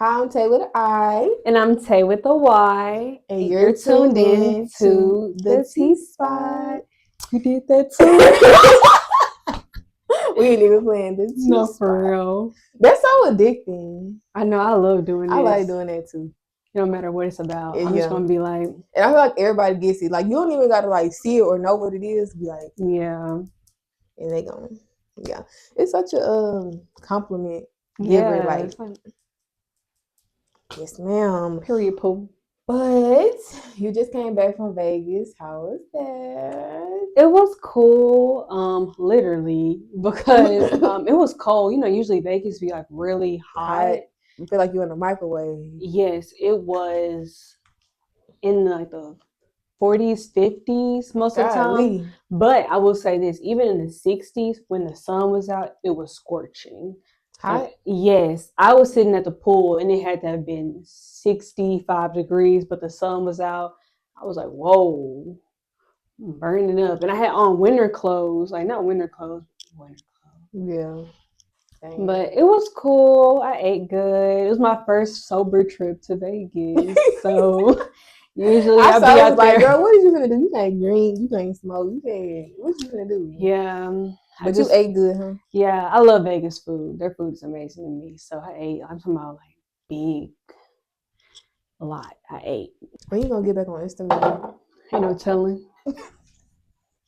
Hi, I'm Tay with an I. And I'm Tay with a Y. And you're tuned in to the T-Spot. We did that too. We ain't even playing the T-Spot. No, for real. That's so addicting. I know, I love doing this. I like doing that too. No matter what it's about. Yeah. I'm just going to be like. And I feel like everybody gets it. Like, you don't even got to like see it or know what it is. Be like. Yeah. And they going, yeah. It's such a compliment giver. Yeah. Like, yes, ma'am. Period, poo. But you just came back from Vegas. How was that? It was cool, literally, because it was cold. You know, usually Vegas be like really hot. You feel like you're in a microwave. Yes, it was in like the 40s, 50s most of the time. But I will say this, even in the 60s, when the sun was out, it was scorching. Hot? Yes. I was sitting at the pool and it had to have been 65 degrees, but the sun was out. I was like, whoa, I'm burning up. And I had on winter clothes, like not winter clothes, winter clothes. Yeah. Dang. But it was cool. I ate good. It was my first sober trip to Vegas. So usually I be out like, there. girl, what are you gonna do? You can't drink, you can't smoke, you can't. What you gonna do? Yeah. But you ate good, huh? Yeah, I love Vegas food. Their food is amazing to me. So I ate. I'm talking about like big, a lot. I ate. When you gonna get back on Instagram? Ain't no telling.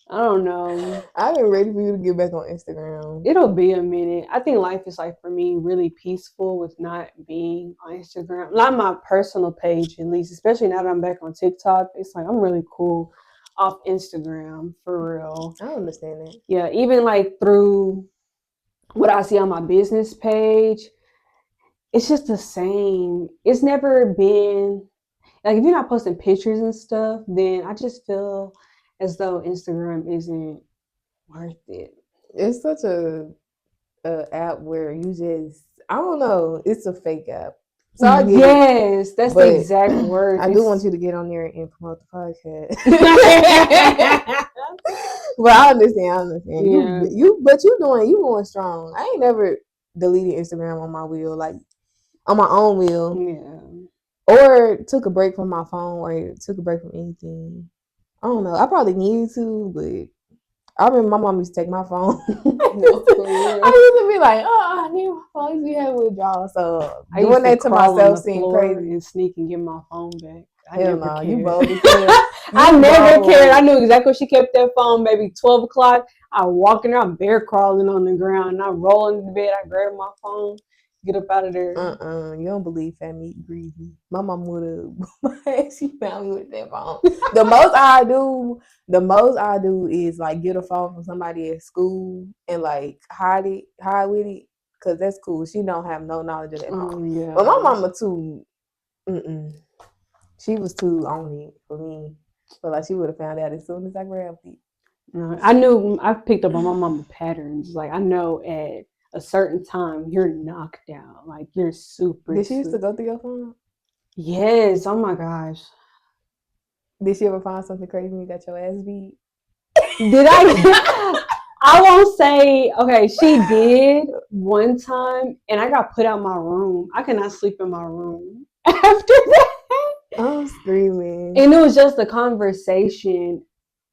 I don't know. I've been ready for you to get back on Instagram. It'll be a minute. I think life is like for me really peaceful with not being on Instagram. Not my personal page, at least, especially now that I'm back on TikTok. It's like I'm really cool off Instagram for real. I understand that. Yeah, even like through what I see on my business page, it's just the same. It's never been like if you're not posting pictures and stuff, then I just feel as though Instagram isn't worth it. It's such a app where you just, I don't know, it's a fake app. So I get yes, that's the exact word. I do want you to get on there and promote the podcast. But I understand. Yeah. You going strong. I ain't never deleted Instagram on my wheel, like on my own wheel. Yeah. Or took a break from my phone or took a break from anything. I don't know. I probably need to, but I remember my mom used to take my phone. I used to be like, oh, I need my phone. I used to be having withdrawal. So I doing that to myself seemed crazy. And sneak and get my phone back. I never cared. You bold as hell. I never cared. I knew exactly where she kept that phone. Maybe 12 o'clock. I walk in there, I'm bear crawling on the ground. And I roll into the bed. I grab my phone. Get up out of there. You don't believe fat meat greedy. My mom would have. She found me with that phone. The most I do is like get a phone from somebody at school and like hide with it, cause that's cool. She don't have no knowledge of that phone. Yeah. But my mama too. She was too on it for me. But like she would have found out as soon as I grabbed it. I knew I picked up on my mama patterns. Like I know at a certain time you're knocked out, like you're super. Did she used to go through your phone? Yes. Oh my gosh. Did she ever find something crazy and you got your ass beat? Did I? I won't say. Okay, she did one time, and I got put out my room. I could not sleep in my room after that. I'm screaming. And it was just a conversation.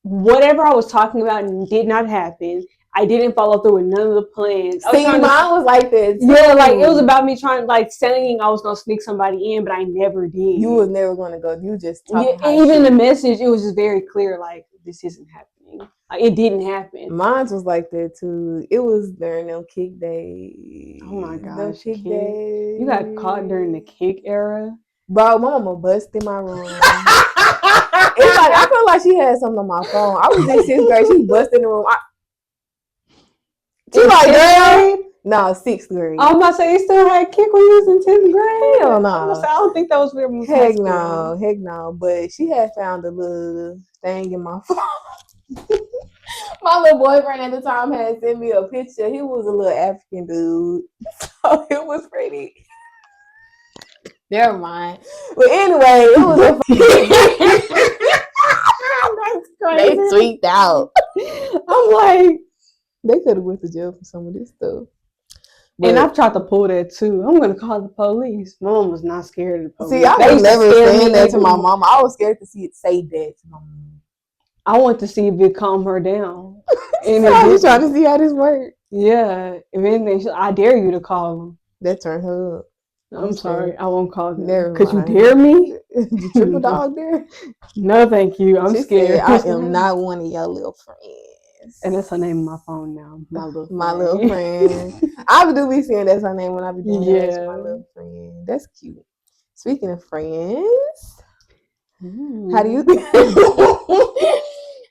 Whatever I was talking about did not happen. I didn't follow through with none of the plans. See, mine was like this. Yeah, like it was about me trying, like saying I was gonna sneak somebody in, but I never did. You was never gonna go. You just talking. Yeah, and even the message, it was just very clear. Like this isn't happening. Like it didn't happen. Mine was like that too. It was during them kick days. Oh my gosh, kick days! You got caught during the kick era, bro. My mama busted my room. It's like I feel like she had something on my phone. I was in 6th grade. She busted the room. She like, girl? No, 6th grade. I'm about to say, you still had kick when you was in 10th grade? Hell no. I don't think that was weird. Heck no. But she had found a little thing in my phone. My little boyfriend at the time had sent me a picture. He was a little African dude. So it was pretty. Never mind. But anyway, it was That's crazy. They tweaked out. I'm like, they could have went to jail for some of this stuff. And I've tried to pull that too. I'm gonna call the police. My mom was not scared of the police. See, I was never saying that to my mom. I was scared to say that to my mom. I want to see if it calm her down. And I was trying to see how this worked. Yeah. If anything, I dare you to call them. That turned her up. I'm sorry, I won't call them. Never Could mind. you dare me? You triple dog dare? No, thank you. I'm scared. Said, I am not one of your little friends. And that's her name on my phone now. My little friend. My little friend. I do be saying that's her name when I be doing that. My little friend. That's cute. Speaking of friends,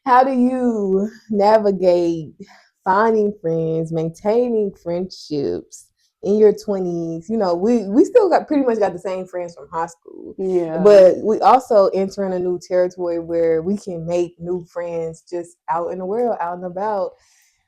how do you navigate finding friends, maintaining friendships in your 20s? You know, we still pretty much got the same friends from high school. Yeah. But we also entering a new territory where we can make new friends just out in the world, out and about.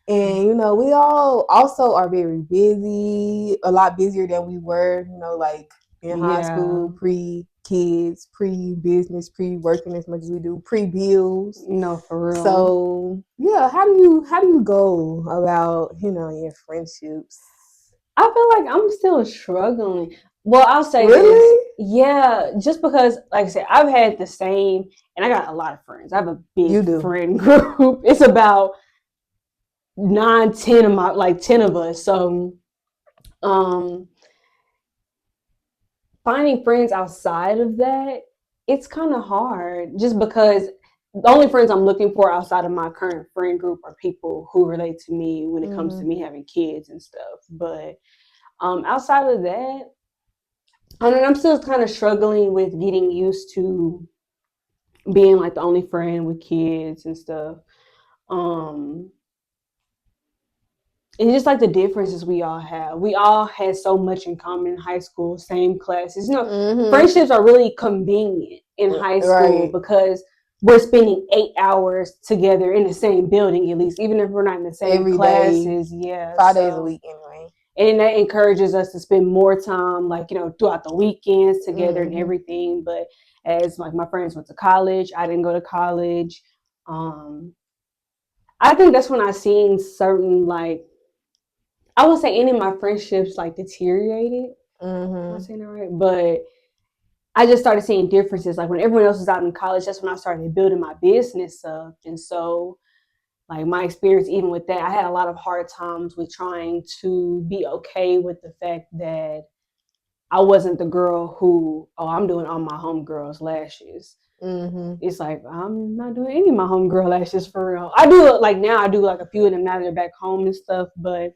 And, you know, we all also are very busy, a lot busier than we were, you know, like in high school, pre-kids, pre-business, pre-working as much as we do, pre-bills. No, for real. So, yeah, how do you go about, you know, your friendships? I feel like I'm still struggling. Well, I'll say this. Yeah, just because, like I said, I've had the same, and I got a lot of friends. I have a big friend group. It's about 9, 10 of my, like 10 of us. So, finding friends outside of that, it's kind of hard just because the only friends I'm looking for outside of my current friend group are people who relate to me when it comes to me having kids and stuff. But outside of that, I mean, I'm still kind of struggling with getting used to being like the only friend with kids and stuff. And just like the differences we all have. We all had so much in common in high school, same classes. You know, friendships are really convenient in high school because we're spending 8 hours together in the same building, at least, even if we're not in the same classes. Yeah. 5 days a week anyway. And that encourages us to spend more time, like, you know, throughout the weekends together and everything. But as like my friends went to college, I didn't go to college. I think that's when I seen certain, like, I won't say any of my friendships like deteriorated. Am I saying that right? But I just started seeing differences. Like when everyone else was out in college, that's when I started building my business up. And so, like my experience, even with that, I had a lot of hard times with trying to be okay with the fact that I wasn't the girl who, I'm doing all my homegirls' lashes. It's like, I'm not doing any of my homegirl lashes for real. I do like now, I do like a few of them now that they're back home and stuff, but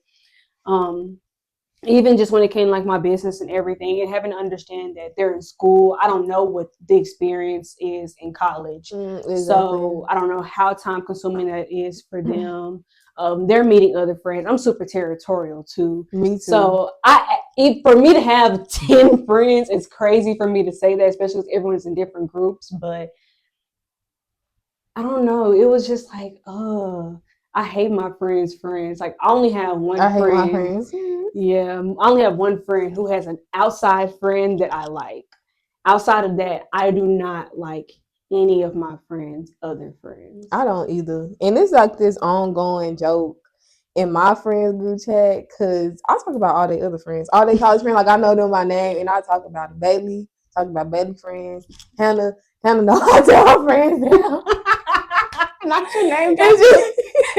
even just when it came to like my business and everything, and having to understand that they're in school, I don't know what the experience is in college. Exactly. So I don't know how time consuming that is for them. They're meeting other friends. I'm super territorial too. Me too. So for me to have 10 friends, it's crazy for me to say that, especially because everyone's in different groups. But I don't know. It was just like, I hate my friends' friends. Like I only have one friend. I hate my friends. Yeah, I only have one friend who has an outside friend that I like. Outside of that, I do not like any of my friends' other friends. I don't either. And it's like this ongoing joke in my friends group chat because I talk about all their other friends, all their college friends. Like I know them by name, and I talk about Bailey, talk about Bailey friends. Hannah know I tell her friends now. Not your name.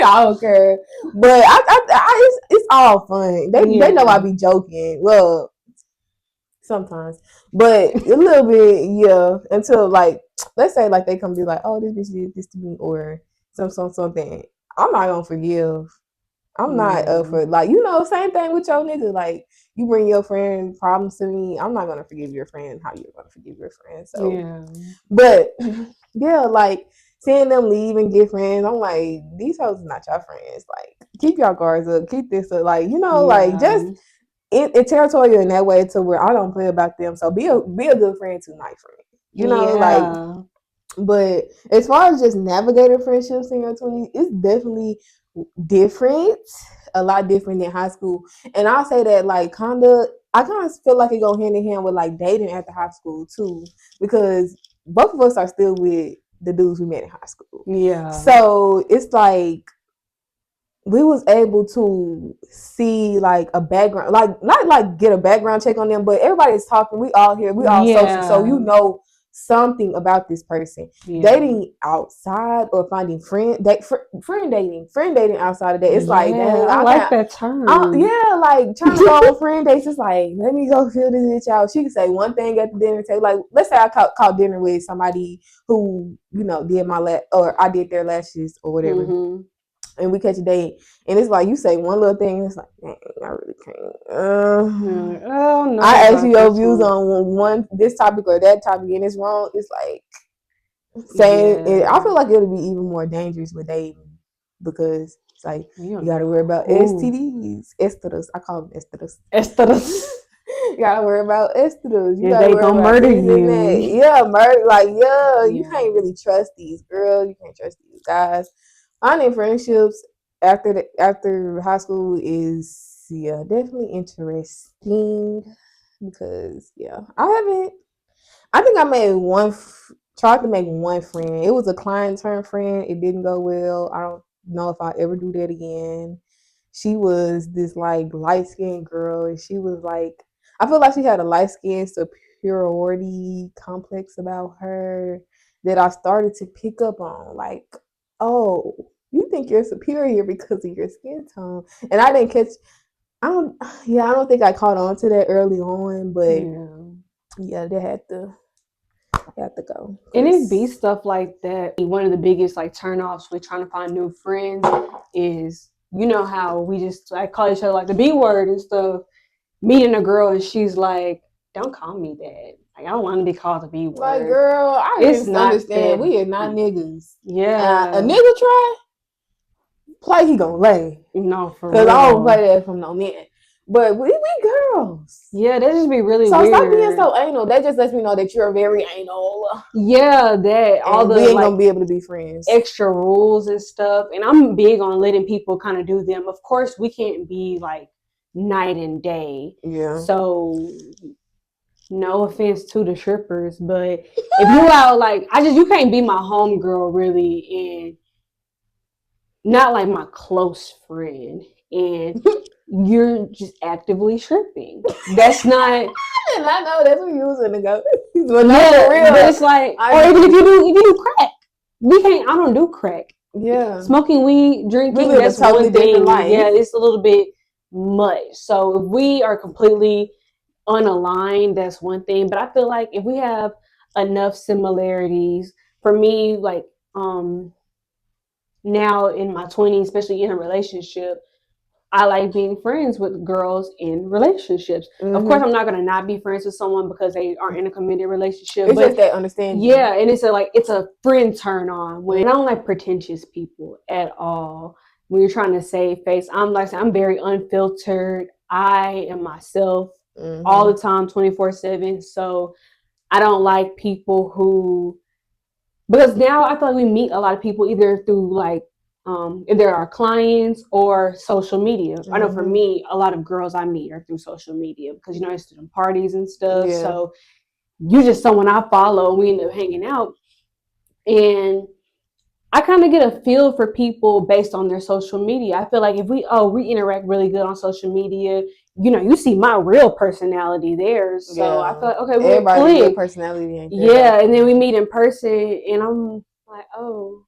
I don't care, but it's all fun. They know I be joking. Well, sometimes, but a little bit, yeah. Until like, let's say like they come be like, oh, this bitch did this to me, or something. I'm not gonna forgive. I'm not for like, you know, same thing with your nigga. Like you bring your friend problems to me, I'm not gonna forgive your friend how you're gonna forgive your friend. So but yeah, like seeing them leave and get friends, I'm like, these hoes are not your friends. Like keep your guards up, keep this up, like, you know, like just it's territorial in that way to where I don't play about them. So be a good friend to my friend. You know, like, but as far as just navigating friendships in your 20s, it's definitely different, a lot different than high school. And I'll say that like I kind of feel like it go hand in hand with like dating after high school too, because both of us are still with the dudes we met in high school. Yeah. So it's like we was able to see like a background, like not like get a background check on them, but everybody's talking. We all here, we all social, so you know something about this person. Dating outside or finding friend dating outside of that. It's like, dang, I like that term. Like trying to go on friend dates. It's like, let me go feel this bitch out. She can say one thing at the dinner table. Like, let's say I caught dinner with somebody who did my or I did their lashes or whatever. Mm-hmm. And we catch a date, and it's like you say one little thing, and it's like, dang, I really can't. Oh no! I ask you your views on this topic or that topic, and it's wrong. It's like saying, I feel like it'll be even more dangerous with dating because it's like you got to worry about STDs, esteros. I call them esteros. You gotta worry about esteros. You gotta worry about murder you. Yeah, murder. Like, you can't really trust these girls. You can't trust these guys. Finding friendships after high school is definitely interesting because I think I made tried to make one friend. It was a client turn friend. It didn't go well. I don't know if I ever do that again. She was this like light skinned girl, and she was like, I feel like she had a light skin superiority complex about her that I started to pick up on. Like, oh, you think you're superior because of your skin tone, and I didn't catch. I don't think I caught on to that early on, but they had to go. And it be stuff like that. One of the biggest like turnoffs with trying to find new friends is, how we just like call each other like the B word and stuff. Meeting a girl and she's like, "Don't call me that. Like, I don't want to be called the B word." Like, girl, I just understand we are not niggas. Yeah, a nigga try play, he gonna lay. No, for real. Because I don't play that from no man. But we girls. Yeah, that just be really so weird. So stop being so anal. That just lets me know that you're very anal. Yeah, that all the we ain't gonna be able to be friends. Extra rules and stuff. And I'm big on letting people kind of do them. Of course, we can't be like night and day. Yeah. So no offense to the strippers, but if you out like you can't be my homegirl really and not like my close friend and you're just actively stripping. That's not. And I know that's what you was gonna go. But yeah, real. But it's like, or even if you do crack, we can't. I don't do crack. Yeah, smoking weed, drinking, that's totally one thing. Yeah, it's a little bit much. So if we are completely unaligned, that's one thing. But I feel like if we have enough similarities, for me, like now in my 20s, especially in a relationship, I like being friends with girls in relationships. Mm-hmm. Of course, I'm not going to not be friends with someone because they aren't in a committed relationship. It's just that understanding. Yeah, and it's a friend turn on. When I don't like pretentious people at all. When you're trying to save face, I'm very unfiltered. I am myself all the time, 24/7. So I don't like people who, because now I feel like we meet a lot of people either through like if they're our clients or social media. Mm-hmm. I know for me, a lot of girls I meet are through social media because I used to do parties and stuff. Yeah. So you're just someone I follow and we end up hanging out. And I kind of get a feel for people based on their social media. I feel like if we interact really good on social media, you see my real personality there. So I feel like, okay, we're everybody's real personality ain't there. Yeah, and then we meet in person and I'm like, oh,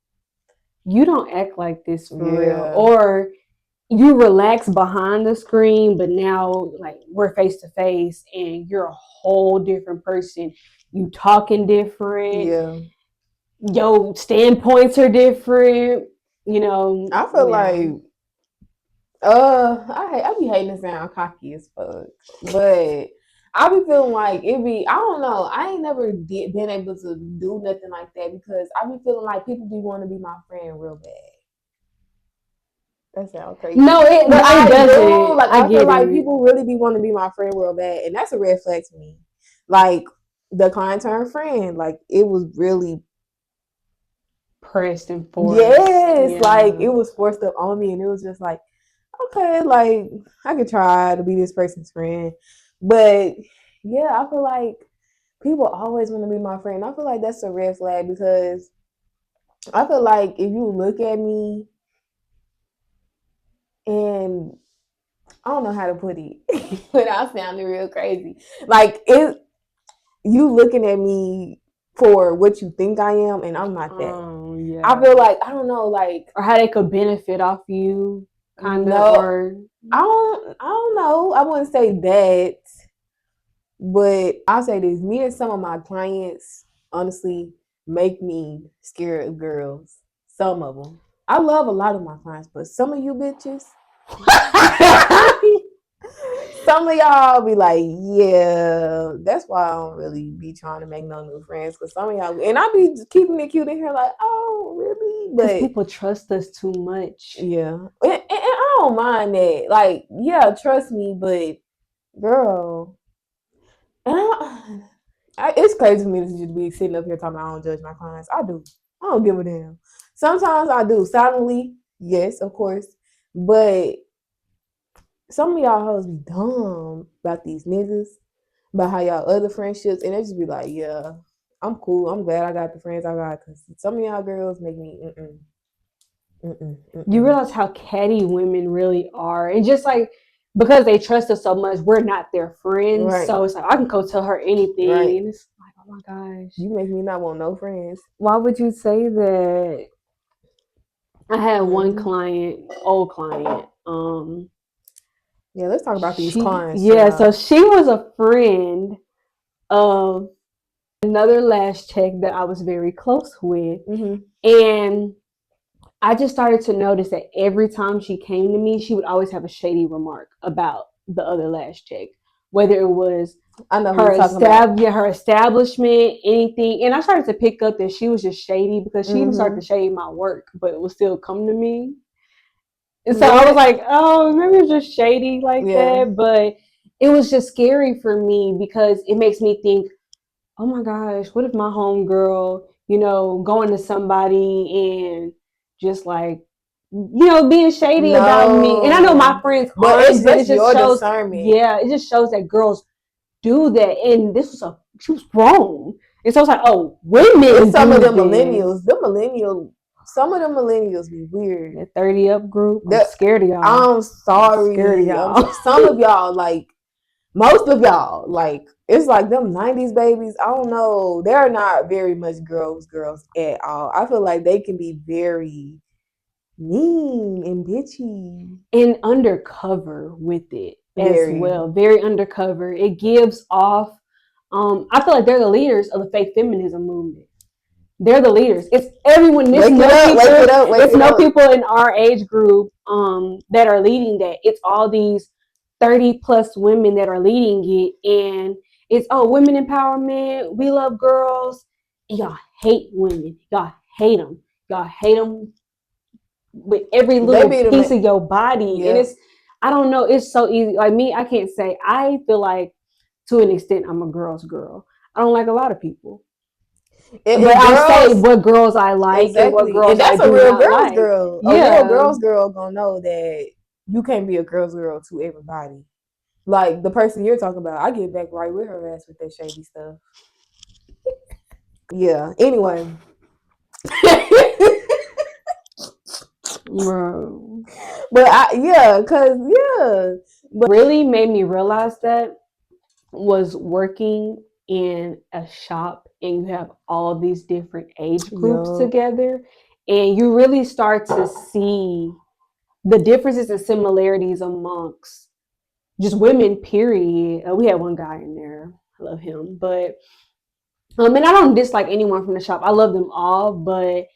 you don't act like this for real. Or you relax behind the screen, but now like we're face to face and you're a whole different person. You talking different. Yeah. Your standpoints are different. I feel like I be hating to sound cocky as fuck. But I be feeling like I don't know. I ain't never been able to do nothing like that because I be feeling like people be wanting to be my friend real bad. That sounds crazy. No, it doesn't. Like I feel like people really be wanting to be my friend real bad, and that's a red flag to me. Like the client turned friend, like it was really pressed and forced. Yes, like it was forced up on me, and it was just like, okay, like I could try to be this person's friend, but yeah, I feel like people always want to be my friend. I feel like that's a red flag because I feel like if you look at me And I don't know how to put it without sounding real crazy. Like it, you looking at me for what you think I am, and I'm not that. Yeah. I feel like I don't know, like or how they could benefit off you, kind of. No, or I don't know. I wouldn't say that, but I'll say this: me and some of my clients, honestly, make me scared of girls. Some of them. I love a lot of my clients, but some of you bitches. Some of y'all be like, yeah, that's why I don't really be trying to make no new friends. Cause some of y'all, and I be keeping it cute in here, like, oh, really? Because people trust us too much. Yeah, and I don't mind that. Like, yeah, trust me, but girl, it's crazy for me to just be sitting up here talking about I don't judge my clients. I do. I don't give a damn. Sometimes I do silently, yes, of course, but some of y'all hoes be dumb about these niggas, about how y'all other friendships, and they just be like, yeah, I'm cool. I'm glad I got the friends I got, because some of y'all girls make me You realize how catty women really are, and just like because they trust us so much, we're not their friends. Right. So it's like I can go tell her anything, right. And it's like, oh my gosh, you make me not want no friends. Why would you say that? I had one client, old client. Yeah, let's talk about these clients. Yeah, so she was a friend of another lash tech that I was very close with, and I just started to notice that every time she came to me, she would always have a shady remark about the other lash tech, whether it was her establishment, anything. And I started to pick up that she was just shady because she even started to shade my work, but it would still come to me. And so I was like, oh, maybe it's just shady like that. But it was just scary for me because it makes me think, oh my gosh, what if my homegirl, going to somebody and just like, being shady about me. And I know my friends aren't, but it just shows, discernment. Yeah, it just shows that girls do that. And she was grown. And so I was like, oh, women. And some of them millennials, some of them millennials be weird. The 30 up group, I'm scared of y'all. I'm sorry. I'm scared of y'all. Some of y'all, like, most of y'all, like, it's like them 90s babies. I don't know. They're not very much girls at all. I feel like they can be very mean and bitchy. And undercover with it as well. Very undercover. It gives off, I feel like they're the leaders of the fake feminism movement. They're the leaders. It's everyone. There's no people in our age group that are leading that. It's all these 30 plus women that are leading it, and it's women empowerment. We love girls. And y'all hate women. Y'all hate them. Y'all hate them with every little piece of your body, and I don't know. It's so easy. Like me, I can't say. I feel like to an extent I'm a girl's girl. I don't like a lot of people. But I say what girls I like and what girls I do not like. And that's a real girl's girl. Yeah. A real girl's girl gonna know that you can't be a girl's girl to everybody. Like the person you're talking about, I get back right with her ass with that shady stuff. Yeah. Anyway. Bro. But But really made me realize that was working in a shop and you have all these different age groups together, and you really start to see the differences and similarities amongst just women, period. We had one guy in there. I love him. But and I don't dislike anyone from the shop. I love them all, but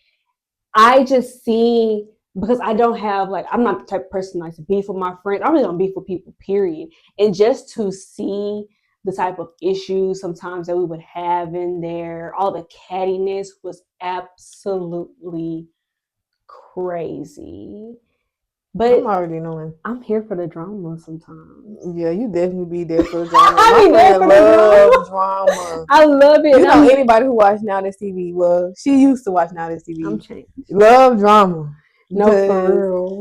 I just see, because I don't have, like, I'm not the type of person that likes to beef with my friends. I really don't beef with people, period. And just to see the type of issues sometimes that we would have in there, all the cattiness was absolutely crazy. But I'm already knowing. I'm here for the drama sometimes. Yeah, you definitely be there for the drama. My friend loves drama. I love it. You know, anybody who watch Now This TV, well, she used to watch Now This TV. I'm changed. Love drama. No, for real.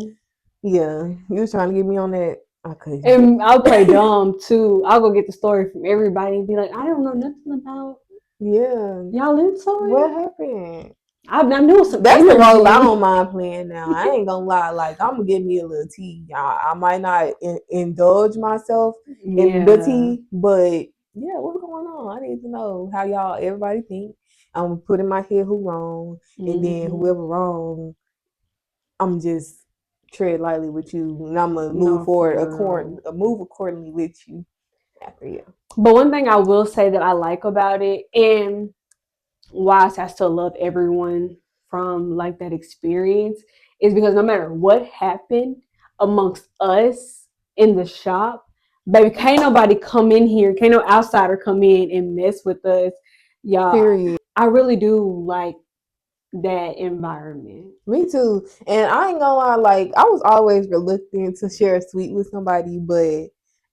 Yeah, you was trying to get me on that. I couldn't. And I'll play dumb too. I'll go get the story from everybody and be like, I don't know nothing about. Yeah. Y'all into it? What happened? I knew some. That's the role I don't mind playing now. I ain't gonna lie. Like, I'm gonna give me a little tea. I might not indulge myself in the tea, but yeah, what's going on? I need to know how everybody think. I'm gonna put in my head who wrong, and then whoever wrong, I'm just tread lightly with you, and I'm gonna move move accordingly with you after you. But one thing I will say that I like about it, and why I still love everyone from like that experience, is because no matter what happened amongst us in the shop, baby, can't nobody come in here, can't no outsider come in and mess with us, y'all. Period. I really do like that environment. Me too. And I ain't gonna lie, like, I was always reluctant to share a suite with somebody, but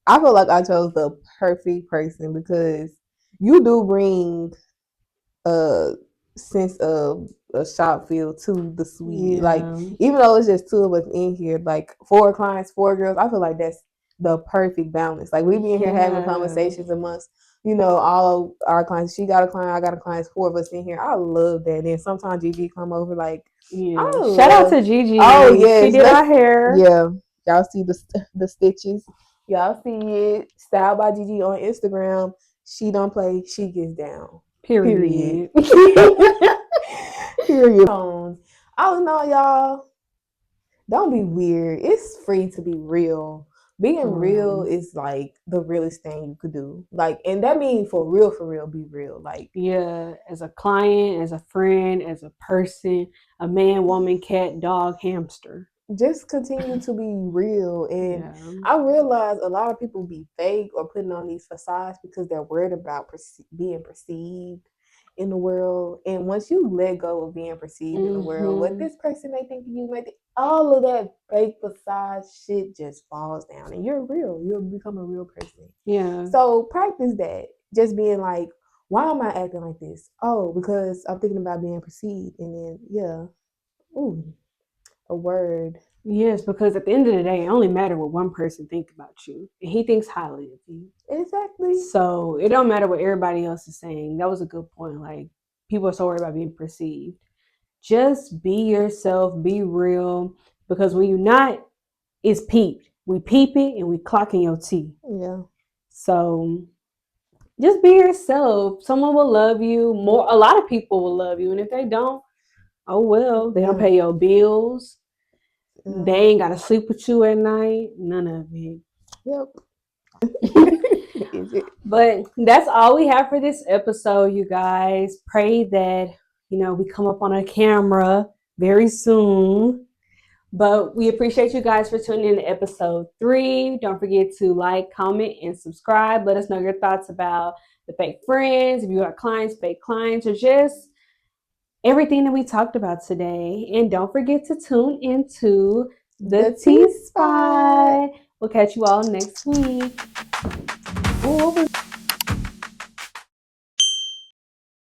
I feel like I chose the perfect person because you do bring a sense of a shop feel to the suite. Yeah. Like, even though it's just two of us in here, like 4 clients, 4 girls, I feel like that's the perfect balance. Like, we be in here having conversations amongst, all our clients. She got a client, I got a client, 4 of us in here. I love that. And sometimes Gigi come over like, shout out to Gigi. Oh yes, she did our hair. Yeah, y'all see the stitches. Y'all see it. Style by Gigi on Instagram. She don't play. She gets down. Period. Period. All in all, y'all, don't be weird. It's free to be real. Being real is like the realest thing you could do. Like, and that means for real, be real. Like, yeah, as a client, as a friend, as a person, a man, woman, cat, dog, hamster. Just continue to be real. And I realize a lot of people be fake or putting on these facades because they're worried about being perceived in the world. And once you let go of being perceived in the world, what this person may think of you, all of that fake facade shit just falls down, and you're real. You'll become a real person. Yeah. So practice that. Just being like, why am I acting like this? Oh, because I'm thinking about being perceived. And then a word. Yes, because at the end of the day, it only matters what one person thinks about you, and he thinks highly of you. Exactly. So it don't matter what everybody else is saying. That was a good point. Like, people are so worried about being perceived. Just be yourself, be real, because when you're not, it's peeped. We peep it and we clocking your teeth. Yeah. So just be yourself. Someone will love you more. A lot of people will love you, and if they don't, oh well. They don't pay your bills. They ain't gotta sleep with you at night. None of it. Yep. But that's all we have for this episode, you guys. Pray that we come up on a camera very soon. But we appreciate you guys for tuning in to episode 3. Don't forget to like, comment, and subscribe. Let us know your thoughts about the fake friends, if you got clients, fake clients, or just everything that we talked about today. And don't forget to tune into the T-Spot. We'll catch you all next week.